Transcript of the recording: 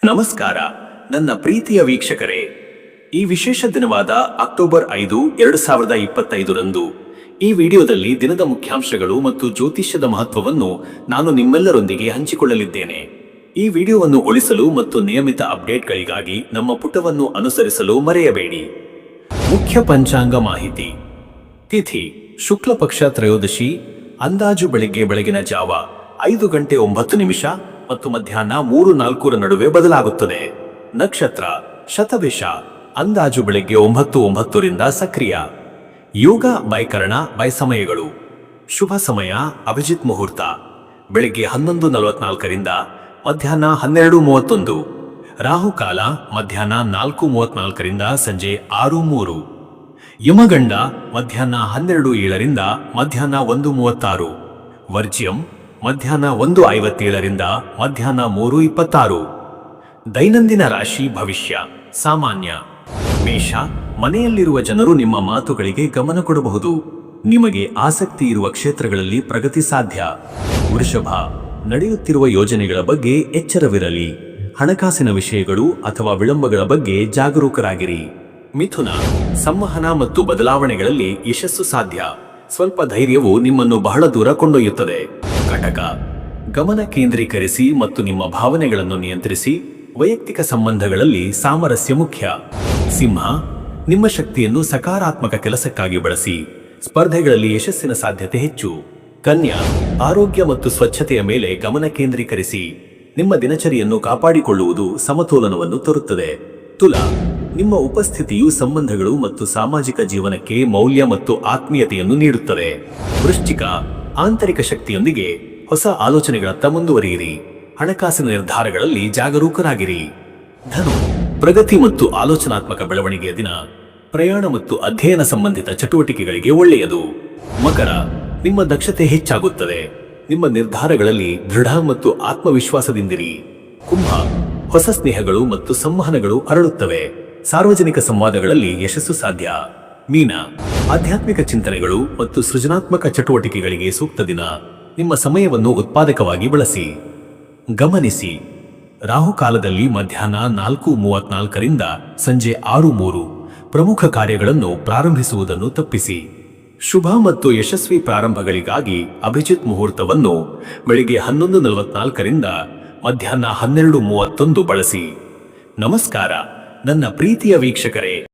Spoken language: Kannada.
ನಮಸ್ಕಾರ ನನ್ನ ಪ್ರೀತಿಯ ವೀಕ್ಷಕರೇ, ಈ ವಿಶೇಷ ದಿನವಾದ ಅಕ್ಟೋಬರ್ 5, 2025ರಂದು ಈ ವಿಡಿಯೋದಲ್ಲಿ ದಿನದ ಮುಖ್ಯಾಂಶಗಳು ಮತ್ತು ಜ್ಯೋತಿಷ್ಯದ ಮಹತ್ವವನ್ನು ನಾನು ನಿಮ್ಮೆಲ್ಲರೊಂದಿಗೆ ಹಂಚಿಕೊಳ್ಳಲಿದ್ದೇನೆ. ಈ ವಿಡಿಯೋವನ್ನು ಉಳಿಸಲು ಮತ್ತು ನಿಯಮಿತ ಅಪ್ಡೇಟ್ಗಳಿಗಾಗಿ ನಮ್ಮ ಪುಟವನ್ನು ಅನುಸರಿಸಲು ಮರೆಯಬೇಡಿ. ಮುಖ್ಯ ಪಂಚಾಂಗ ಮಾಹಿತಿ. ತಿಥಿ ಶುಕ್ಲ ಪಕ್ಷ ತ್ರಯೋದಶಿ, ಅಂದಾಜು ಬೆಳಗಿನ ಜಾವ 5:09 ಮತ್ತು ಮಧ್ಯಾಹ್ನ 3:04 ನಡುವೆ ಬದಲಾಗುತ್ತದೆ. ನಕ್ಷತ್ರ ಶತಭಿಷ, ಅಂದಾಜು ಬೆಳಗ್ಗೆ 9:09ರಿಂದ ಸಕ್ರಿಯ. ಯೋಗ ಬೈಕರಣ ಸಮಯಗಳು. ಶುಭ ಸಮಯ ಅಭಿಜಿತ್ ಮುಹೂರ್ತ ಬೆಳಗ್ಗೆ 11:44ರಿಂದ ಮಧ್ಯಾಹ್ನ 12:31. ರಾಹುಕಾಲ ಮಧ್ಯಾಹ್ನ 4:34ರಿಂದ ಸಂಜೆ 6:03. ಯಮಗಂಡ ಮಧ್ಯಾಹ್ನ 12:07ರಿಂದ ಮಧ್ಯಾಹ್ನ 1:36. ವರ್ಜ್ಯಂ ಮಧ್ಯಾಹ್ನ 1:57ರಿಂದ ಮಧ್ಯಾಹ್ನ 3:26. ದೈನಂದಿನ ರಾಶಿ ಭವಿಷ್ಯ. ಸಾಮಾನ್ಯ. ಮೇಷ, ಮನೆಯಲ್ಲಿರುವ ಜನರು ನಿಮ್ಮ ಮಾತುಗಳಿಗೆ ಗಮನ ಕೊಡಬಹುದು. ನಿಮಗೆ ಆಸಕ್ತಿ ಇರುವ ಕ್ಷೇತ್ರಗಳಲ್ಲಿ ಪ್ರಗತಿ ಸಾಧ್ಯ. ವೃಷಭ, ನಡೆಯುತ್ತಿರುವ ಯೋಜನೆಗಳ ಬಗ್ಗೆ ಎಚ್ಚರವಿರಲಿ. ಹಣಕಾಸಿನ ವಿಷಯಗಳು ಅಥವಾ ವಿಳಂಬಗಳ ಬಗ್ಗೆ ಜಾಗರೂಕರಾಗಿರಿ. ಮಿಥುನ, ಸಂವಹನ ಮತ್ತು ಬದಲಾವಣೆಗಳಲ್ಲಿ ಯಶಸ್ಸು ಸಾಧ್ಯ. ಸ್ವಲ್ಪ ಧೈರ್ಯವು ನಿಮ್ಮನ್ನು ಬಹಳ ದೂರ ಕೊಂಡೊಯ್ಯುತ್ತದೆ. ಕಟಕ, ಗಮನ ಕೇಂದ್ರೀಕರಿಸಿ ಮತ್ತು ನಿಮ್ಮ ಭಾವನೆಗಳನ್ನು ನಿಯಂತ್ರಿಸಿ. ವೈಯಕ್ತಿಕ ಸಂಬಂಧಗಳಲ್ಲಿ ಸಾಮರಸ್ಯ ಮುಖ್ಯ. ಸಿಂಹ, ನಿಮ್ಮ ಶಕ್ತಿಯನ್ನು ಸಕಾರಾತ್ಮಕ ಕೆಲಸಕ್ಕಾಗಿ ಬಳಸಿ. ಸ್ಪರ್ಧೆಗಳಲ್ಲಿ ಯಶಸ್ಸಿನ ಸಾಧ್ಯತೆ ಹೆಚ್ಚು. ಕನ್ಯಾ, ಆರೋಗ್ಯ ಮತ್ತು ಸ್ವಚ್ಛತೆಯ ಮೇಲೆ ಗಮನ ಕೇಂದ್ರೀಕರಿಸಿ. ನಿಮ್ಮ ದಿನಚರಿಯನ್ನು ಕಾಪಾಡಿಕೊಳ್ಳುವುದು ಸಮತೋಲನವನ್ನು ತರುತ್ತದೆ. ತುಲಾ, ನಿಮ್ಮ ಉಪಸ್ಥಿತಿಯು ಸಂಬಂಧಗಳು ಮತ್ತು ಸಾಮಾಜಿಕ ಜೀವನಕ್ಕೆ ಮೌಲ್ಯ ಮತ್ತು ಆತ್ಮೀಯತೆಯನ್ನು ನೀಡುತ್ತದೆ. ವೃಶ್ಚಿಕ, ಆಂತರಿಕ ಶಕ್ತಿಯೊಂದಿಗೆ ಹೊಸ ಆಲೋಚನೆಗಳತ್ತ ಮುಂದುವರಿಯಿರಿ. ಹಣಕಾಸಿನ ನಿರ್ಧಾರಗಳಲ್ಲಿ ಜಾಗರೂಕರಾಗಿರಿ. ಧನು, ಪ್ರಗತಿ ಮತ್ತು ಆಲೋಚನಾತ್ಮಕ ಬೆಳವಣಿಗೆಯ ದಿನ. ಪ್ರಯಾಣ ಮತ್ತು ಅಧ್ಯಯನ ಸಂಬಂಧಿತ ಚಟುವಟಿಕೆಗಳಿಗೆ ಒಳ್ಳೆಯದು. ಮಕರ, ನಿಮ್ಮ ದಕ್ಷತೆ ಹೆಚ್ಚಾಗುತ್ತದೆ. ನಿಮ್ಮ ನಿರ್ಧಾರಗಳಲ್ಲಿ ದೃಢ ಮತ್ತು ಆತ್ಮವಿಶ್ವಾಸದಿಂದಿರಿ. ಕುಂಭ, ಹೊಸ ಸ್ನೇಹಗಳು ಮತ್ತು ಸಂವಹನಗಳು ಅರಳುತ್ತವೆ. ಸಾರ್ವಜನಿಕ ಸಂವಾದಗಳಲ್ಲಿ ಯಶಸ್ಸು ಸಾಧ್ಯ. ಮೀನ, ಆಧ್ಯಾತ್ಮಿಕ ಚಿಂತನೆಗಳು ಮತ್ತು ಸೃಜನಾತ್ಮಕ ಚಟುವಟಿಕೆಗಳಿಗೆ ಸೂಕ್ತ ದಿನ. ನಿಮ್ಮ ಸಮಯವನ್ನು ಉತ್ಪಾದಕವಾಗಿ ಬಳಸಿ. ಗಮನಿಸಿ, ರಾಹುಕಾಲದಲ್ಲಿ ಮಧ್ಯಾಹ್ನ 4:34ರಿಂದ ಸಂಜೆ 6:03. ಪ್ರಮುಖ ಕಾರ್ಯಗಳನ್ನು ಪ್ರಾರಂಭಿಸುವುದನ್ನು ತಪ್ಪಿಸಿ. ಶುಭ ಮತ್ತು ಯಶಸ್ವಿ ಪ್ರಾರಂಭಗಳಿಗಾಗಿ ಅಭಿಜಿತ್ ಮುಹೂರ್ತವನ್ನು ಬೆಳಿಗ್ಗೆ 11:44ರಿಂದ ಮಧ್ಯಾಹ್ನ 12:31 ಬಳಸಿ. ನಮಸ್ಕಾರ ನನ್ನ ಪ್ರೀತಿಯ ವೀಕ್ಷಕರೇ.